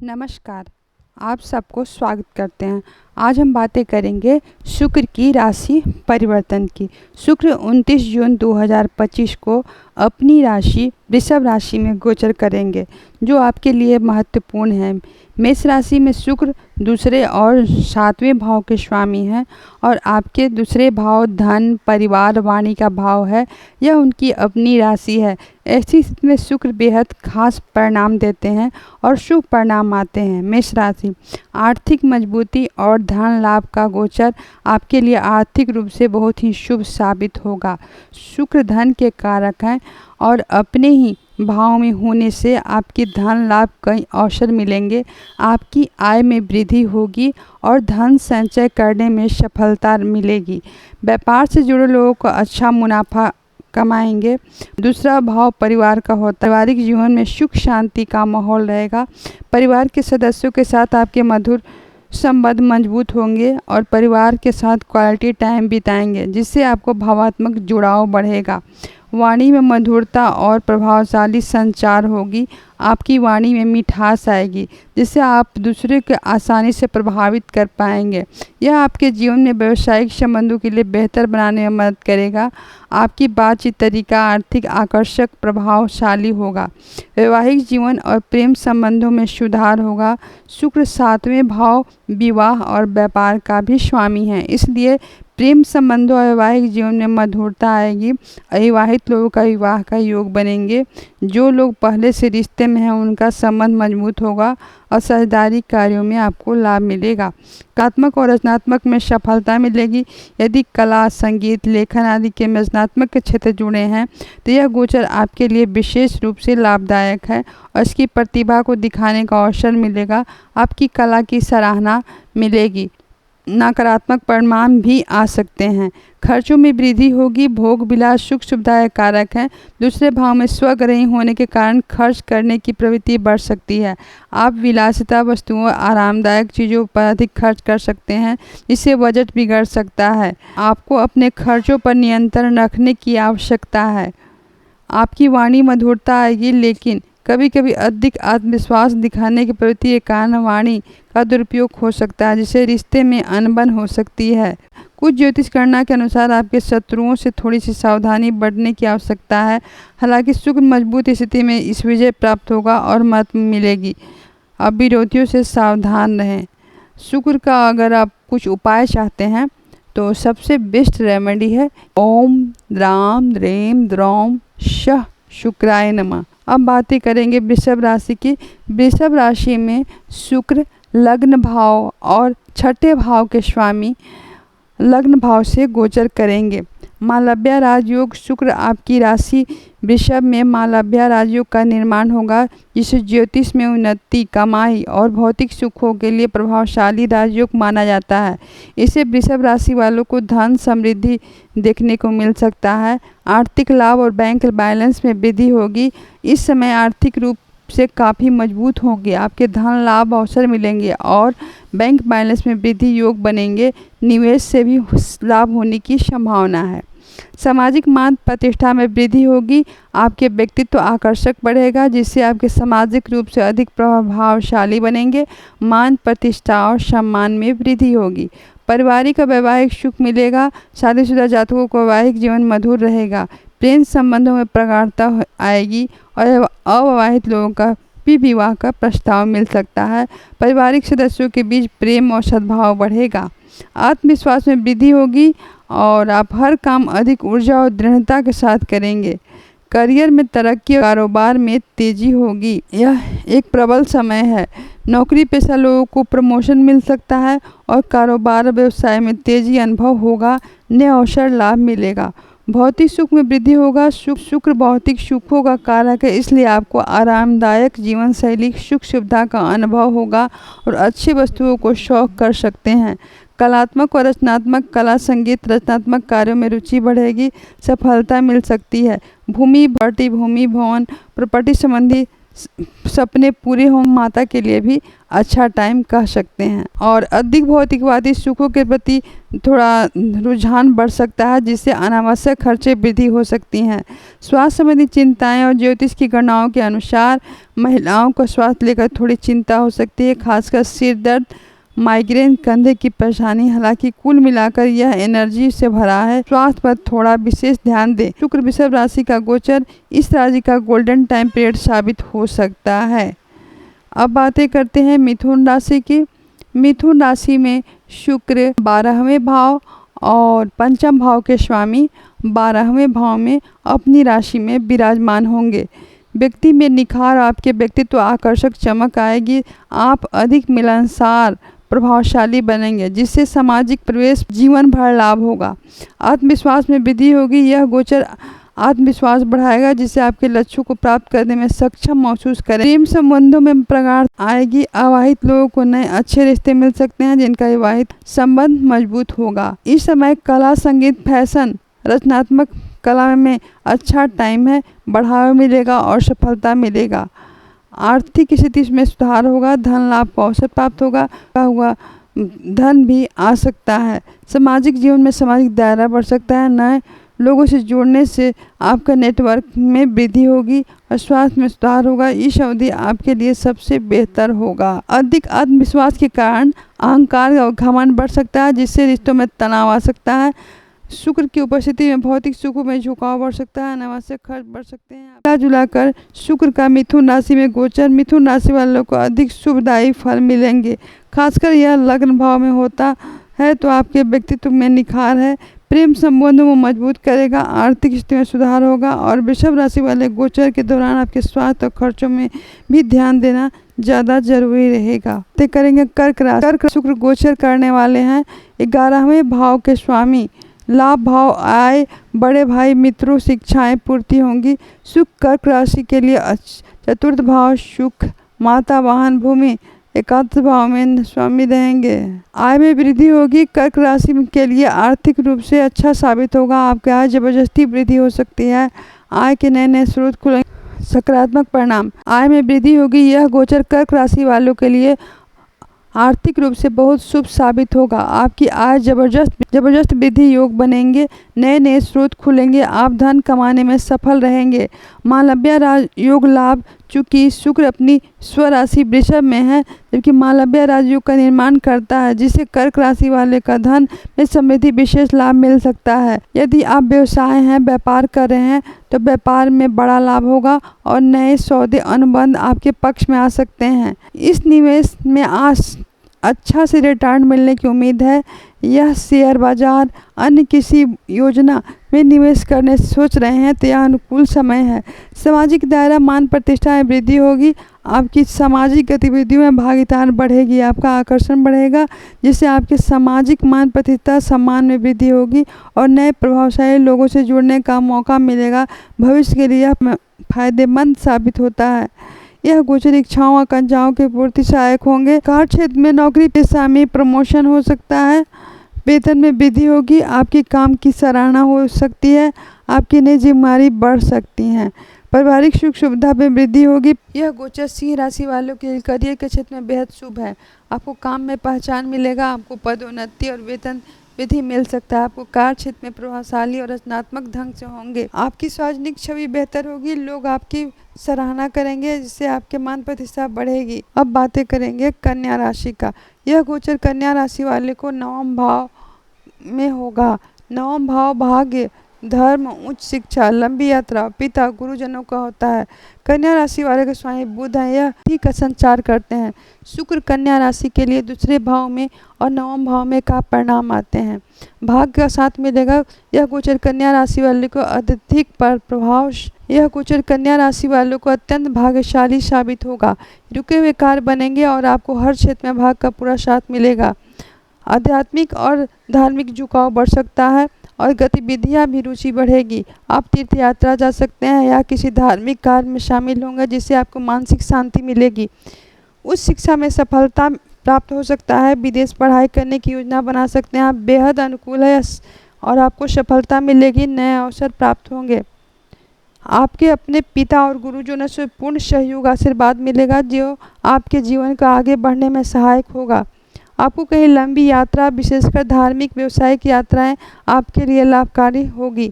नमस्कार। आप सबको स्वागत करते हैं। आज हम बातें करेंगे शुक्र की राशि परिवर्तन की। शुक्र 29 जून 2025 को अपनी राशि वृषभ राशि में गोचर करेंगे, जो आपके लिए महत्वपूर्ण है। मेष राशि में शुक्र दूसरे और सातवें भाव के स्वामी हैं और आपके दूसरे भाव धन, परिवार, वाणी का भाव है। यह उनकी अपनी राशि है। ऐसी स्थिति में शुक्र बेहद खास परिणाम देते हैं और शुभ परिणाम आते हैं। मेष राशि, आर्थिक मजबूती और धन लाभ का गोचर आपके लिए आर्थिक रूप से बहुत ही शुभ साबित होगा। शुक्र धन के कारक हैं और अपने ही भाव में होने से आपकी धन लाभ कई अवसर मिलेंगे। आपकी आय में वृद्धि होगी और धन संचय करने में सफलता मिलेगी। व्यापार से जुड़े लोगों को अच्छा मुनाफा कमाएंगे। दूसरा भाव परिवार का होता है। पारिवारिक जीवन में सुख शांति का माहौल रहेगा। परिवार के सदस्यों के साथ आपके मधुर संबंध मजबूत होंगे और परिवार के साथ क्वालिटी टाइम बिताएंगे, जिससे आपको भावात्मक जुड़ाव बढ़ेगा। वाणी में मधुरता और प्रभावशाली संचार होगी। आपकी वाणी में मिठास आएगी, जिससे आप दूसरे को आसानी से प्रभावित कर पाएंगे। यह आपके जीवन में व्यावसायिक संबंधों के लिए बेहतर बनाने में मदद करेगा। आपकी बातचीत तरीका आर्थिक आकर्षक प्रभावशाली होगा। वैवाहिक जीवन और प्रेम संबंधों में सुधार होगा। शुक्र सातवें भाव विवाह और व्यापार का भी स्वामी है, इसलिए प्रेम संबंधों और वैवाहिक जीवन में मधुरता आएगी। अविवाहित लोगों का विवाह का योग बनेंगे। जो लोग पहले से रिश्ते में हैं उनका संबंध मजबूत होगा और साझेदारी कार्यों में आपको लाभ मिलेगा। कलात्मक और रचनात्मक में सफलता मिलेगी। यदि कला, संगीत, लेखन आदि के रचनात्मक के क्षेत्र जुड़े हैं तो यह गोचर आपके लिए विशेष रूप से लाभदायक है और इसकी प्रतिभा को दिखाने का अवसर मिलेगा। आपकी कला की सराहना मिलेगी। नकारात्मक परिणाम भी आ सकते हैं। खर्चों में वृद्धि होगी। भोग विलास सुख सुविधाएं कारक हैं। दूसरे भाव में स्वग्रही होने के कारण खर्च करने की प्रवृत्ति बढ़ सकती है। आप विलासिता वस्तुओं, आरामदायक चीज़ों पर अधिक खर्च कर सकते हैं, जिससे बजट बिगड़ सकता है। आपको अपने खर्चों पर नियंत्रण रखने की आवश्यकता है। आपकी वाणी मधुरता आएगी, लेकिन कभी कभी अधिक आत्मविश्वास दिखाने की प्रवृत्ति के कारण वाणी का दुरुपयोग हो सकता है, जिससे रिश्ते में अनबन हो सकती है। कुछ ज्योतिष गणना के अनुसार आपके शत्रुओं से थोड़ी सी सावधानी बरतने की आवश्यकता है। हालांकि शुक्र मजबूत स्थिति में इस विजय प्राप्त होगा और मत मिलेगी। अब विरोधियों से सावधान रहें। शुक्र का अगर आप कुछ उपाय चाहते हैं तो सबसे बेस्ट रेमेडी है ओम द्राम द्रेम द्रौम शः शुक्राय नमः। अब बातें करेंगे वृषभ राशि की। वृषभ राशि में शुक्र लग्न भाव और छठे भाव के स्वामी लग्न भाव से गोचर करेंगे। मालव्य राजयोग, शुक्र आपकी राशि वृषभ में मालव्य राजयोग का निर्माण होगा, जिसे ज्योतिष में उन्नति, कमाई और भौतिक सुखों के लिए प्रभावशाली राजयोग माना जाता है। इसे वृषभ राशि वालों को धन समृद्धि देखने को मिल सकता है। आर्थिक लाभ और बैंक बैलेंस में वृद्धि होगी। इस समय आर्थिक रूप से काफ़ी मजबूत होंगे। आपके धन लाभ अवसर मिलेंगे और बैंक बैलेंस में वृद्धि योग बनेंगे। निवेश से भी लाभ होने की संभावना है। सामाजिक मान प्रतिष्ठा में वृद्धि होगी। आपके व्यक्तित्व आकर्षक बढ़ेगा, जिससे आपके सामाजिक रूप से अधिक प्रभावशाली बनेंगे। मान प्रतिष्ठा और सम्मान में वृद्धि होगी। पारिवारिक और वैवाहिक सुख मिलेगा। शादीशुदा जातकों को वैवाहिक जीवन मधुर रहेगा। प्रेम संबंधों में प्रगाढ़ता आएगी और अविवाहित लोगों का भी विवाह का प्रस्ताव मिल सकता है। पारिवारिक सदस्यों के बीच प्रेम और सद्भाव बढ़ेगा। आत्मविश्वास में वृद्धि होगी और आप हर काम अधिक ऊर्जा और दृढ़ता के साथ करेंगे। करियर में तरक्की और कारोबार में तेजी होगी। यह एक प्रबल समय है। नौकरी पेशा लोगों को प्रमोशन मिल सकता है और कारोबार व्यवसाय में तेजी अनुभव होगा। नए अवसर लाभ मिलेगा। भौतिक सुख में वृद्धि होगा। शुक्र भौतिक सुखों का कारक है, इसलिए आपको आरामदायक जीवन शैली, सुख सुविधा का अनुभव होगा और अच्छी वस्तुओं को शौक कर सकते हैं। कलात्मक और रचनात्मक, कला, संगीत, रचनात्मक कार्यों में रुचि बढ़ेगी। सफलता मिल सकती है। भूमि, भवन, प्रॉपर्टी संबंधी सपने पूरे हों, माता के लिए भी अच्छा टाइम कह सकते हैं। और अधिक भौतिकवादी सुखों के प्रति थोड़ा रुझान बढ़ सकता है, जिससे अनावश्यक खर्चे वृद्धि हो सकती हैं। स्वास्थ्य संबंधी चिंताएं और ज्योतिष की गणनाओं के अनुसार महिलाओं को स्वास्थ्य लेकर थोड़ी चिंता हो सकती है, खासकर सिर दर्द, माइग्रेन, कंधे की परेशानी। हालांकि कुल मिलाकर यह एनर्जी से भरा है। स्वास्थ्य पर थोड़ा विशेष ध्यान दें। शुक्र वृषभ राशि का गोचर इस राशि का गोल्डन टाइम पीरियड साबित हो सकता है। अब बातें करते हैं मिथुन राशि की। मिथुन राशि में शुक्र 12वें भाव और पंचम भाव के स्वामी 12वें भाव में अपनी राशि में विराजमान होंगे। व्यक्ति में निखार, आपके व्यक्तित्व आकर्षक चमक आएगी। आप अधिक मिलनसार, प्रभावशाली बनेंगे, जिससे सामाजिक प्रवेश जीवन भर लाभ होगा। आत्मविश्वास में वृद्धि होगी। यह गोचर आत्मविश्वास बढ़ाएगा, जिससे आपके लक्ष्यों को प्राप्त करने में सक्षम महसूस करें। प्रेम संबंधों में प्रगाढ़ता आएगी। अविवाहित लोगों को नए अच्छे रिश्ते मिल सकते हैं, जिनका विवाहित संबंध मजबूत होगा। इस समय कला, संगीत, फैशन, रचनात्मक कला में अच्छा टाइम है। बढ़ावा मिलेगा और सफलता मिलेगा। आर्थिक स्थिति में सुधार होगा। धन लाभ का अवसर प्राप्त होगा। हुआ धन भी आ सकता है। सामाजिक जीवन में सामाजिक दायरा बढ़ सकता है। नए लोगों से जुड़ने से आपका नेटवर्क में वृद्धि होगी और स्वास्थ्य में सुधार होगा। इस अवधि आपके लिए सबसे बेहतर होगा। अधिक आत्मविश्वास के कारण अहंकार और घमंड बढ़ सकता है, जिससे रिश्तों में तनाव आ सकता है। शुक्र की उपस्थिति में भौतिक सुखों में झुकाव बढ़ सकता है। अनावश्यक खर्च बढ़ सकते हैं। मिला जुलाकर शुक्र का मिथुन राशि में गोचर मिथुन राशि वालों को अधिक शुभदायी फल मिलेंगे। खासकर यह लग्न भाव में होता है तो आपके व्यक्तित्व में निखार है। प्रेम संबंधों को मजबूत करेगा। आर्थिक स्थिति में सुधार होगा। और वृषभ राशि वाले गोचर के दौरान आपके स्वास्थ्य और खर्चों में भी ध्यान देना ज़्यादा जरूरी रहेगा। तय करेंगे कर्क राशि। कर्क शुक्र गोचर करने वाले हैं 11वें भाव के स्वामी। लाभ भाव, आय, बड़े भाई मित्रों से इच्छाएं पूर्ति होंगी। सुख कर्क राशि के लिए चतुर्थ भाव सुख, माता, वाहन, भूमि एकादश भाव में स्वामी रहेंगे। आय में वृद्धि होगी। कर्क राशि के लिए आर्थिक रूप से अच्छा साबित होगा। आपके आय जबरदस्ती वृद्धि हो सकती है। आय के नए नए स्रोत खुलेंगे। सकारात्मक परिणाम, आय में वृद्धि होगी। यह गोचर कर्क राशि वालों के लिए आर्थिक रूप से बहुत शुभ साबित होगा। आपकी आय जबरदस्त वृद्धि योग बनेंगे। नए नए स्रोत खुलेंगे। आप धन कमाने में सफल रहेंगे। मालव्य राजयोग लाभ, चूँकि शुक्र अपनी स्वराशि वृषभ में है, जबकि मालव्य राजयोग का निर्माण करता है, जिससे कर्क राशि वाले का धन में समृद्धि विशेष लाभ मिल सकता है। यदि आप व्यवसाय हैं, व्यापार कर रहे हैं, तो व्यापार में बड़ा लाभ होगा और नए सौदे, अनुबंध आपके पक्ष में आ सकते हैं। इस निवेश में आज अच्छा से रिटर्न मिलने की उम्मीद है। यह शेयर बाजार, अन्य किसी योजना में निवेश करने सोच रहे हैं तो यह अनुकूल समय है। सामाजिक दायरा, मान प्रतिष्ठा में वृद्धि होगी। आपकी सामाजिक गतिविधियों में भागीदार बढ़ेगी। आपका आकर्षण बढ़ेगा, जिससे आपके सामाजिक मान प्रतिष्ठा, सम्मान में वृद्धि होगी और नए प्रभावशाली लोगों से जुड़ने का मौका मिलेगा। भविष्य के लिए यह फायदेमंद साबित होता है। यह गोचर इच्छाओं, आकांक्षाओं के पूर्ति सहायक होंगे। कार्य क्षेत्र में, नौकरी पेशा में प्रमोशन हो सकता है। वेतन में वृद्धि होगी। आपके काम की सराहना हो सकती है। आपकी नई जिम्मेदारी बढ़ सकती हैं। पारिवारिक सुख सुविधा में वृद्धि होगी। यह गोचर सिंह राशि वालों के लिए करियर के क्षेत्र में बेहद शुभ है। आपको काम में पहचान मिलेगा। आपको पदोन्नति और वेतन वृद्धि मिल सकता है। आपको कार्य क्षेत्र में प्रभावशाली और रचनात्मक ढंग से होंगे। आपकी सार्वजनिक छवि बेहतर होगी। लोग आपकी सराहना करेंगे, जिससे आपके मान प्रतिष्ठा बढ़ेगी। अब बातें करेंगे कन्या राशि का। यह गोचर कन्या राशि वाले को नवम भाव में होगा। नवम भाव भाग्य, धर्म, उच्च शिक्षा, लंबी यात्रा, पिता, गुरुजनों का होता है। कन्या राशि वाले के स्वामी बुध हैं। यह ठीक का संचार करते हैं। शुक्र कन्या राशि के लिए दूसरे भाव में और नवम भाव में का परिणाम आते हैं। भाग्य का साथ मिलेगा। यह गोचर कन्या राशि वाले को अत्यधिक पर प्रभाव यह गोचर कन्या राशि वालों को अत्यंत भाग्यशाली साबित होगा। रुके हुए कार्य बनेंगे और आपको हर क्षेत्र में भाग्य का पूरा साथ मिलेगा। आध्यात्मिक और धार्मिक झुकाव बढ़ सकता है और गतिविधियां भी रुचि बढ़ेगी। आप तीर्थ यात्रा जा सकते हैं या किसी धार्मिक कार्य में शामिल होंगे, जिससे आपको मानसिक शांति मिलेगी। उच्च शिक्षा में सफलता प्राप्त हो सकता है। विदेश पढ़ाई करने की योजना बना सकते हैं। आप बेहद अनुकूल है और आपको सफलता मिलेगी। नए अवसर प्राप्त होंगे। आपके अपने पिता और गुरुजनों से पूर्ण सहयोग आशीर्वाद मिलेगा जो आपके जीवन को आगे बढ़ने में सहायक होगा। आपको कहीं लंबी यात्रा, विशेषकर धार्मिक व्यावसायिक यात्राएं आपके लिए लाभकारी होगी।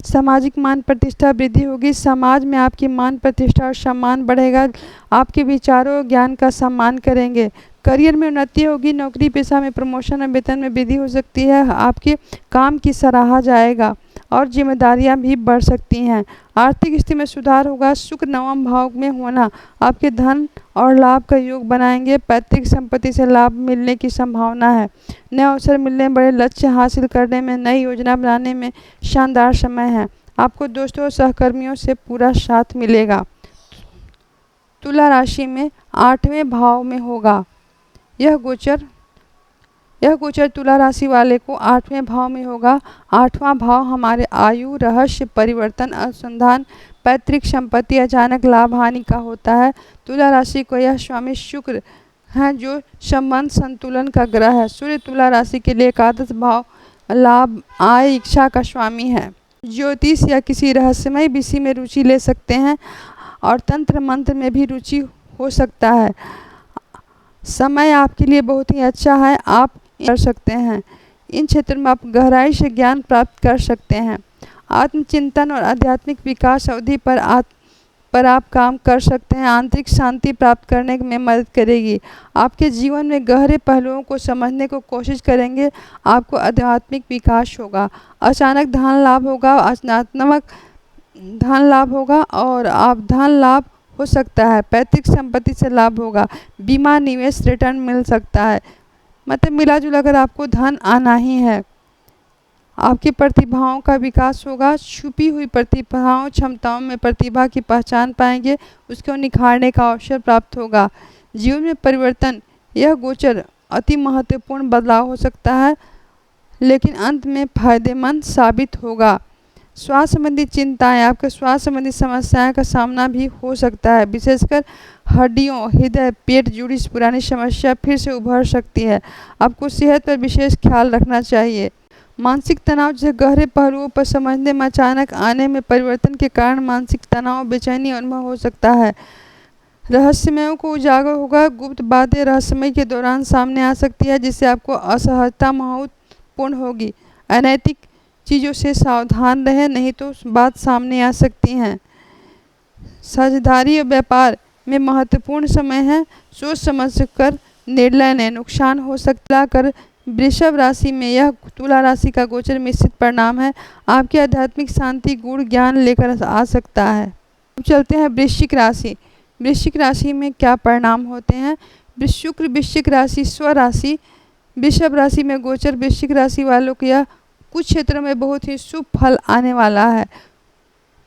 सामाजिक मान प्रतिष्ठा वृद्धि होगी। समाज में आपकी मान प्रतिष्ठा और सम्मान बढ़ेगा। आपके विचारों और ज्ञान का सम्मान करेंगे। करियर में उन्नति होगी। नौकरी पेशा में प्रमोशन और वेतन में वृद्धि हो सकती है। आपके काम की सराहा जाएगा और जिम्मेदारियां भी बढ़ सकती हैं। आर्थिक स्थिति में सुधार होगा। शुक्र नवम भाव में होना आपके धन और लाभ का योग बनाएंगे। पैतृक संपत्ति से लाभ मिलने की संभावना है। नए अवसर मिलने, बड़े लक्ष्य हासिल करने में, नई योजना बनाने में शानदार समय है। आपको दोस्तों और सहकर्मियों से पूरा साथ मिलेगा। तुला राशि में 8वें भाव में होगा। यह गोचर तुला राशि वाले को 8वें भाव में होगा। 8वां भाव हमारे आयु, रहस्य, परिवर्तन, अनुसंधान, पैतृक संपत्ति, अचानक लाभ हानि का होता है। तुला राशि को यह स्वामी शुक्र है जो संबंध संतुलन का ग्रह है। सूर्य तुला राशि के लिए एकादश भाव लाभ, आय, इच्छा का स्वामी है। ज्योतिष या किसी रहस्यमय विषय में रुचि ले सकते हैं और तंत्र मंत्र में भी रुचि हो सकता है। समय आपके लिए बहुत ही अच्छा है। आप कर सकते हैं। इन क्षेत्रों में आप गहराई से ज्ञान प्राप्त कर सकते हैं। आत्मचिंतन और आध्यात्मिक विकास अवधि पर आप काम कर सकते हैं। आंतरिक शांति प्राप्त करने में मदद करेगी। आपके जीवन में गहरे पहलुओं को समझने को कोशिश करेंगे। आपको आध्यात्मिक विकास होगा। अचानक धन लाभ होगा। अचानक धन लाभ होगा और आप धन लाभ हो सकता है। पैतृक संपत्ति से लाभ होगा। बीमा, निवेश, रिटर्न मिल सकता है। मतलब मिला जुला कर आपको धन आना ही है। आपकी प्रतिभाओं का विकास होगा। छुपी हुई प्रतिभाओं, क्षमताओं में प्रतिभा की पहचान पाएंगे। उसको निखारने का अवसर प्राप्त होगा। जीवन में परिवर्तन, यह गोचर अति महत्वपूर्ण बदलाव हो सकता है लेकिन अंत में फायदेमंद साबित होगा। स्वास्थ्य संबंधी चिंताएं, आपके स्वास्थ्य संबंधी समस्याओं का सामना भी हो सकता है। विशेषकर हड्डियों, हृदय, पेट जुड़ी पुरानी समस्या फिर से उभर सकती है। आपको सेहत पर विशेष ख्याल रखना चाहिए। मानसिक तनाव, जैसे गहरे पहलुओं पर समझने में अचानक आने में परिवर्तन के कारण मानसिक तनाव, बेचैनी अनुभव हो सकता है। रहस्यमयों को उजागर होगा। गुप्त बातें रहस्यमय के दौरान सामने आ सकती है जिससे आपको असहजता महत्वपूर्ण होगी। अनैतिक चीज़ों से सावधान रहें नहीं तो बात सामने आ सकती हैं। साझेदारी और व्यापार में महत्वपूर्ण समय है। सोच समझ कर निर्णय लें, नुकसान हो सकता कर। वृषभ राशि में यह तुला राशि का गोचर मिश्रित परिणाम है। आपकी आध्यात्मिक शांति गुण ज्ञान लेकर आ सकता है। अब चलते हैं वृश्चिक राशि। वृश्चिक राशि में क्या परिणाम होते हैं। शुक्र वृश्चिक राशि स्वराशि वृषभ राशि में गोचर वृश्चिक राशि वालों को यह कुछ क्षेत्रों में बहुत ही शुभ फल आने वाला है।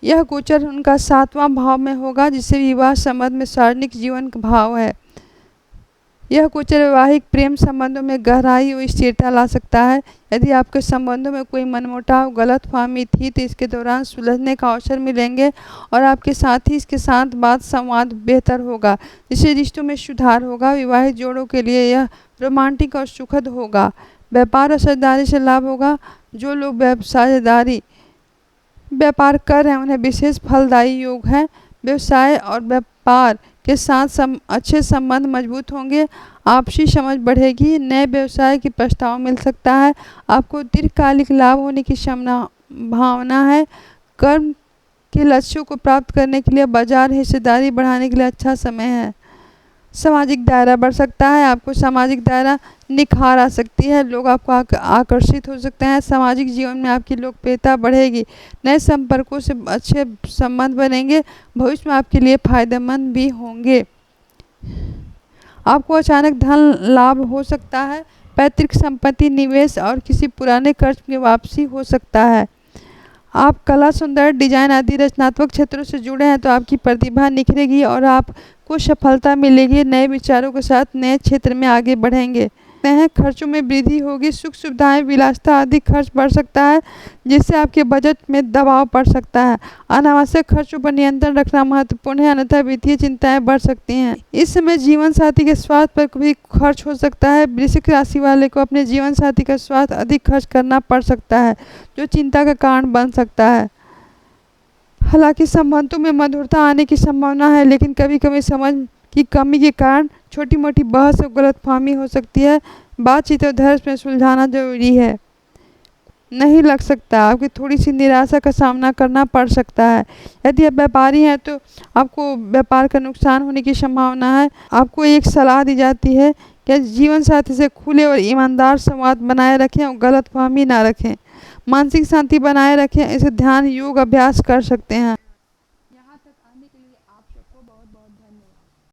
यह गोचर उनका 7वां भाव में होगा जिससे विवाह संबंध में सार्वजनिक जीवन का भाव है। यह गोचर वैवाहिक प्रेम संबंधों में गहराई और स्थिरता ला सकता है। यदि आपके संबंधों में कोई मनमुटाव, गलतफहमी थी तो इसके दौरान सुलझने का अवसर मिलेंगे और आपके साथी इसके साथ बात संवाद बेहतर होगा जिससे रिश्तों में सुधार होगा। विवाहित जोड़ों के लिए यह रोमांटिक और सुखद होगा। व्यापार और साझेदारी से लाभ होगा। जो लोग व्यापार कर रहे हैं उन्हें विशेष फलदायी योग है। व्यवसाय और व्यापार के साथ अच्छे संबंध मजबूत होंगे। आपसी समझ बढ़ेगी। नए व्यवसाय की प्रस्ताव मिल सकता है। आपको दीर्घकालिक लाभ होने की संभावना है। कर्म के लक्ष्यों को प्राप्त करने के लिए बाजार हिस्सेदारी बढ़ाने के लिए अच्छा समय है। सामाजिक दायरा बढ़ सकता है। आपको सामाजिक दायरा निखार आ सकती है। लोग आपको आकर्षित हो सकते हैं। सामाजिक जीवन में आपकी लोकप्रियता बढ़ेगी। नए संपर्कों से अच्छे संबंध बनेंगे। भविष्य में आपके लिए फायदेमंद भी होंगे। आपको अचानक धन लाभ हो सकता है। पैतृक संपत्ति, निवेश और किसी पुराने कर्ज की वापसी हो सकता है। आप कला, सौंदर्य, डिजाइन आदि रचनात्मक क्षेत्रों से जुड़े हैं तो आपकी प्रतिभा निखरेगी और आपको सफलता मिलेगी। नए विचारों के साथ नए क्षेत्र में आगे बढ़ेंगे। खर्चों में वृद्धि होगी। सुख सुविधाएं, विलासिता आदि खर्च बढ़ सकता है जिससे आपके बजट में दबाव पड़ सकता है। अनावश्यक खर्चों पर नियंत्रण रखना महत्वपूर्ण है अन्यथा वित्तीय चिंताएं बढ़ सकती हैं। इस समय जीवन साथी के स्वास्थ्य पर भी खर्च हो सकता है। वृश्चिक राशि वाले को अपने जीवन साथी का स्वास्थ्य अधिक खर्च करना पड़ सकता है जो चिंता का कारण बन सकता है। हालांकि संबंधों में मधुरता आने की संभावना है, लेकिन कभी कभी समझ की कमी के कारण छोटी मोटी बहस और गलतफहमी हो सकती है। बातचीत और धैर्य में सुलझाना जरूरी है। नहीं लग सकता, आपकी थोड़ी सी निराशा का सामना करना पड़ सकता है। यदि आप व्यापारी हैं तो आपको व्यापार का नुकसान होने की संभावना है। आपको एक सलाह दी जाती है कि जीवन साथी से खुले और ईमानदार संवाद बनाए रखें और गलतफहमी ना रखें। मानसिक शांति बनाए रखें, इसे ध्यान योग अभ्यास कर सकते हैं। यहाँ तक आने के लिए आप सबको बहुत बहुत धन्यवाद।